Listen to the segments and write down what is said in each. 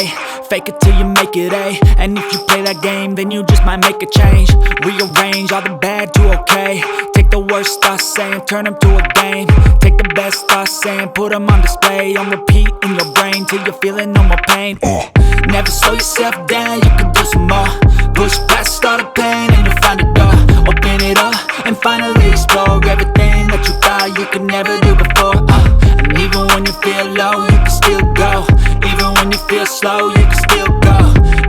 A, fake it till you make it A. And if you play that game, then you just might make a change. Rearrange all the bad to okay. Take the worst thoughts saying, turn them to a game. Take the best thoughts saying, put them on display. On repeat in your brain till you're feeling no more pain. Never slow yourself down, you can do some more. Push past all the pain and you'll find a door. Open it up and finally explore everything that you thought you could never do before. And even when you feel low, you can still go. Even when you feel slow, you can still go.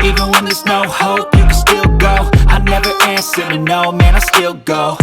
Even when there's no hope, you can still go. I never answer to no, man, I still go.